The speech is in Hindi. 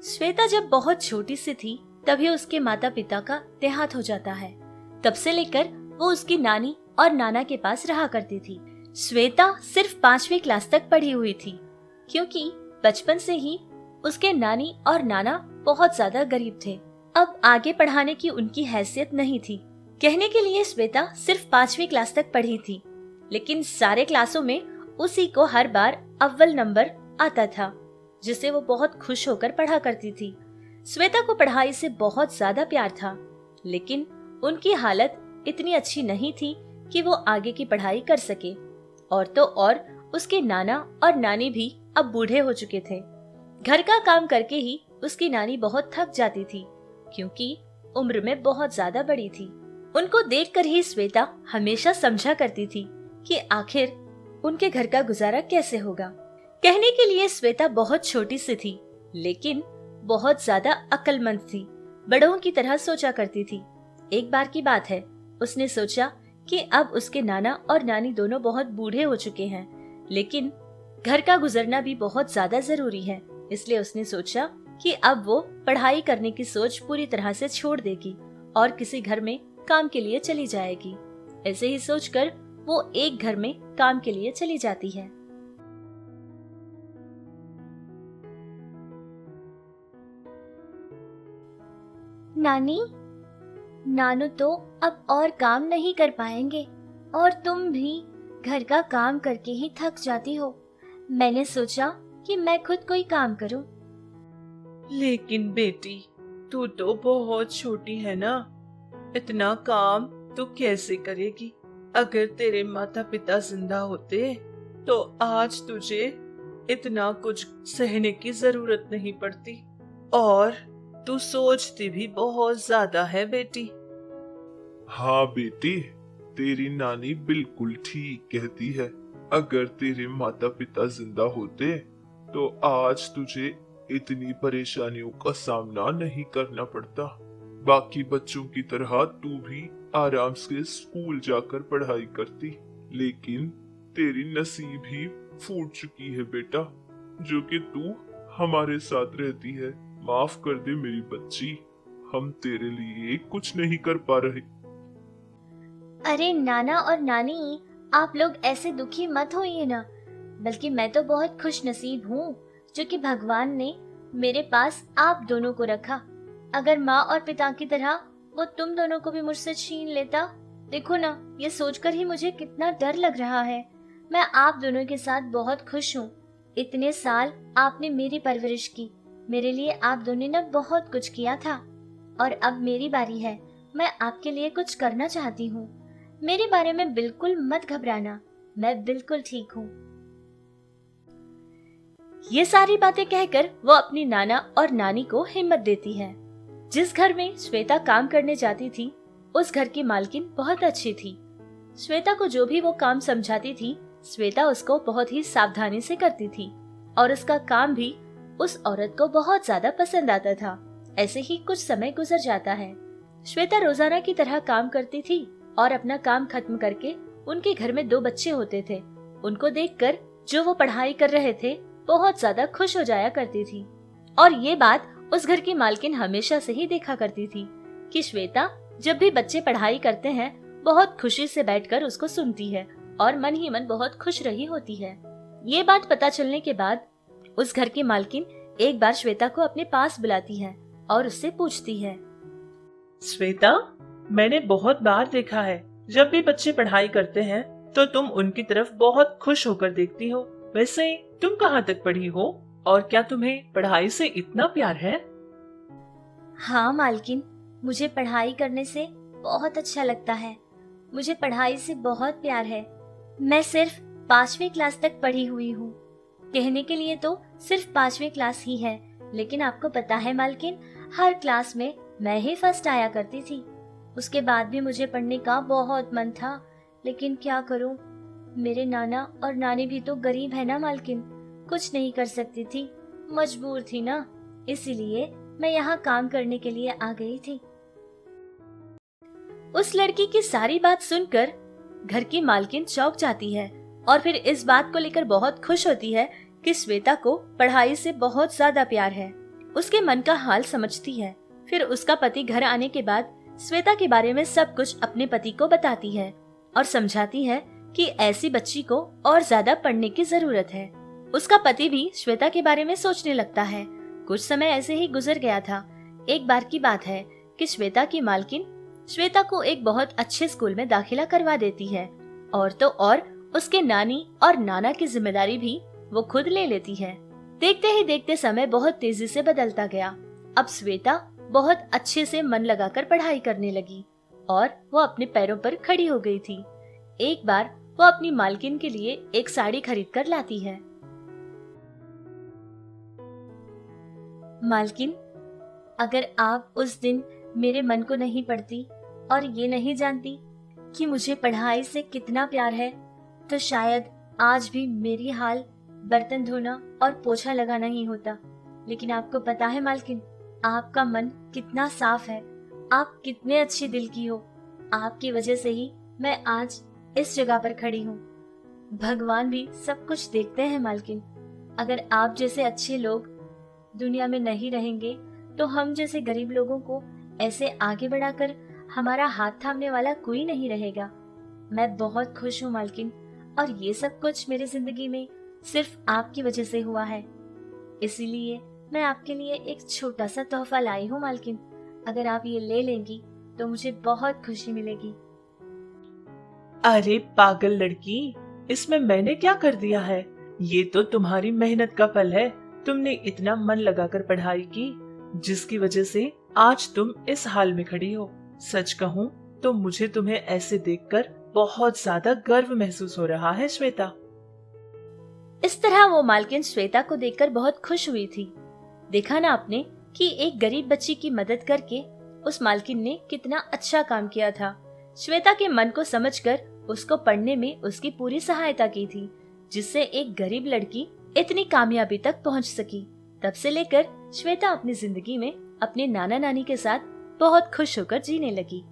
श्वेता जब बहुत छोटी सी थी तभी उसके माता पिता का देहांत हो जाता है। तब से लेकर वो उसकी नानी और नाना के पास रहा करती थी। श्वेता सिर्फ 5वीं क्लास तक पढ़ी हुई थी, क्योंकि बचपन से ही उसके नानी और नाना बहुत ज्यादा गरीब थे। अब आगे पढ़ाने की उनकी हैसियत नहीं थी। कहने के लिए श्वेता सिर्फ 5वीं क्लास तक पढ़ी थी, लेकिन सारे क्लासों में उसी को हर बार अव्वल नंबर आता था, जिसे वो बहुत खुश होकर पढ़ा करती थी। श्वेता को पढ़ाई से बहुत ज्यादा प्यार था, लेकिन उनकी हालत इतनी अच्छी नहीं थी कि वो आगे की पढ़ाई कर सके। और तो और उसके नाना और नानी भी अब बूढ़े हो चुके थे। घर का काम करके ही उसकी नानी बहुत थक जाती थी, क्योंकि उम्र में बहुत ज्यादा बड़ी थी। उनको देखकर ही श्वेता हमेशा समझा करती थी कि आखिर उनके घर का गुजारा कैसे होगा। कहने के लिए श्वेता बहुत छोटी सी थी, लेकिन बहुत ज्यादा अक्लमंद थी। बड़ों की तरह सोचा करती थी। एक बार की बात है, उसने सोचा कि अब उसके नाना और नानी दोनों बहुत बूढ़े हो चुके हैं, लेकिन घर का गुजरना भी बहुत ज्यादा जरूरी है। इसलिए उसने सोचा कि अब वो पढ़ाई करने की सोच पूरी तरह से छोड़ देगी और किसी घर में काम के लिए चली जाएगी। ऐसे ही सोचकर वो एक घर में काम के लिए चली जाती है। नानी, नानू तो अब और काम नहीं कर पाएंगे और तुम भी घर का काम करके ही थक जाती हो। मैंने सोचा कि मैं खुद कोई काम करूं। लेकिन बेटी, तू तो बहुत छोटी है ना, इतना काम तू कैसे करेगी? अगर तेरे माता पिता जिंदा होते तो आज तुझे इतना कुछ सहने की जरूरत नहीं पड़ती। और तू सोचती भी बहुत ज्यादा है बेटी। हाँ बेटी, तेरी नानी बिल्कुल ठीक कहती है। अगर तेरे माता पिता जिंदा होते तो आज तुझे इतनी परेशानियों का सामना नहीं करना पड़ता। बाकी बच्चों की तरह तू भी आराम से स्कूल जाकर पढ़ाई करती, लेकिन तेरी नसीब ही फूट चुकी है बेटा, जो कि तू हमारे साथ रहती है। माफ कर दे मेरी बच्ची, हम तेरे लिए कुछ नहीं कर पा रहे। अरे नाना और नानी, आप लोग ऐसे दुखी मत होइए ना, बल्कि मैं तो बहुत खुश नसीब हूँ जो कि भगवान ने मेरे पास आप दोनों को रखा। अगर माँ और पिता की तरह वो तुम दोनों को भी मुझसे छीन लेता, देखो ना, ये सोचकर ही मुझे कितना डर लग रहा है। मैं आप दोनों के साथ बहुत खुश हूँ। इतने साल आपने मेरी परवरिश की, मेरे लिए आप दोनों ने बहुत कुछ किया था, और अब मेरी बारी है। मैं आपके लिए कुछ करना चाहती हूँ। मेरे बारे में बिल्कुल मत घबराना, मैं बिल्कुल ठीक हूँ। ये सारी बातें कहकर वो अपनी नाना और नानी को हिम्मत देती है। जिस घर में श्वेता काम करने जाती थी, उस घर की मालकिन बहुत अच्छी थी। श्वेता को जो भी वो काम समझाती थी, श्वेता उसको बहुत ही सावधानी से करती थी, और उसका काम भी उस औरत को बहुत ज्यादा पसंद आता था। ऐसे ही कुछ समय गुजर जाता है। श्वेता रोजाना की तरह काम करती थी और अपना काम खत्म करके उनके घर में 2 बच्चे होते थे। उनको देखकर जो वो पढ़ाई कर रहे थे बहुत ज्यादा खुश हो जाया करती थी। और ये बात उस घर की मालकिन हमेशा से ही देखा करती थी कि श्वेता जब भी बच्चे पढ़ाई करते हैं बहुत खुशी से बैठकर उसको सुनती है और मन ही मन बहुत खुश रही होती है। ये बात पता चलने के बाद उस घर की मालकिन एक बार श्वेता को अपने पास बुलाती है और उससे पूछती है, श्वेता, मैंने बहुत बार देखा है जब भी बच्चे पढ़ाई करते हैं तो तुम उनकी तरफ बहुत खुश होकर देखती हो। वैसे तुम कहाँ तक पढ़ी हो और क्या तुम्हें पढ़ाई से इतना प्यार है? हाँ मालकिन, मुझे पढ़ाई करने से बहुत अच्छा लगता है। मुझे पढ़ाई से बहुत प्यार है। मैं सिर्फ 5वीं क्लास तक पढ़ी हुई हूँ। कहने के लिए तो सिर्फ 5वीं क्लास ही है, लेकिन आपको पता है मालकिन, हर क्लास में मैं ही फर्स्ट आया करती थी। उसके बाद भी मुझे पढ़ने का बहुत मन था, लेकिन क्या करूं, मेरे नाना और नानी भी तो गरीब है ना मालकिन, कुछ नहीं कर सकती थी, मजबूर थी ना, इसीलिए मैं यहाँ काम करने के लिए आ गई थी। उस लड़की की सारी बात सुनकर घर की मालकिन चौंक जाती है और फिर इस बात को लेकर बहुत खुश होती है कि श्वेता को पढ़ाई से बहुत ज्यादा प्यार है। उसके मन का हाल समझती है। फिर उसका पति घर आने के बाद श्वेता के बारे में सब कुछ अपने पति को बताती है और समझाती है कि ऐसी बच्ची को और ज्यादा पढ़ने की जरूरत है। उसका पति भी श्वेता के बारे में सोचने लगता है। कुछ समय ऐसे ही गुजर गया था। एक बार की बात है कि श्वेता की मालकिन श्वेता को एक बहुत अच्छे स्कूल में दाखिला करवा देती है और तो और उसके नानी और नाना की जिम्मेदारी भी वो खुद ले लेती है। देखते ही देखते समय बहुत तेजी से बदलता गया। अब श्वेता बहुत अच्छे से मन लगाकर पढ़ाई करने लगी और वो अपने पैरों पर खड़ी हो गई थी। एक बार वो अपनी मालकिन के लिए एक साड़ी खरीद कर लाती है। मालकिन, अगर आप उस दिन मेरे मन को नहीं पढ़ती और ये नहीं जानती कि मुझे पढ़ाई से कितना प्यार है, तो शायद आज भी मेरी हाल बर्तन धोना और पोछा लगाना ही होता। लेकिन आपको पता है मालकिन, आपका मन कितना साफ है, आप कितने अच्छे दिल की हो। आपकी वजह से ही मैं आज इस जगह पर खड़ी हूँ। भगवान भी सब कुछ देखते हैं मालकिन। अगर आप जैसे अच्छे लोग दुनिया में नहीं रहेंगे तो हम जैसे गरीब लोगों को ऐसे आगे बढ़ाकर हमारा हाथ थामने वाला कोई नहीं रहेगा। मैं बहुत खुश हूँ मालकिन, और ये सब कुछ मेरी जिंदगी में सिर्फ आपकी वजह से हुआ है। इसीलिए मैं आपके लिए एक छोटा सा तोहफा लाई हूँ मालकिन। अगर आप ये ले लेंगी तो मुझे बहुत खुशी मिलेगी। अरे पागल लड़की, इसमें मैंने क्या कर दिया है? ये तो तुम्हारी मेहनत का फल है। तुमने इतना मन लगाकर पढ़ाई की, जिसकी वजह से आज तुम इस हाल में खड़ी हो। सच कहूँ तो मुझे तुम्हें ऐसे देखकर बहुत ज्यादा गर्व महसूस हो रहा है श्वेता। इस तरह वो मालकिन श्वेता को देखकर बहुत खुश हुई थी। देखा ना आपने कि एक गरीब बच्ची की मदद करके उस मालकिन ने कितना अच्छा काम किया था। श्वेता के मन को समझकर उसको पढ़ने में उसकी पूरी सहायता की थी, जिससे एक गरीब लड़की इतनी कामयाबी तक पहुंच सकी। तब से लेकर श्वेता अपनी जिंदगी में अपने नाना नानी के साथ बहुत खुश होकर जीने लगी।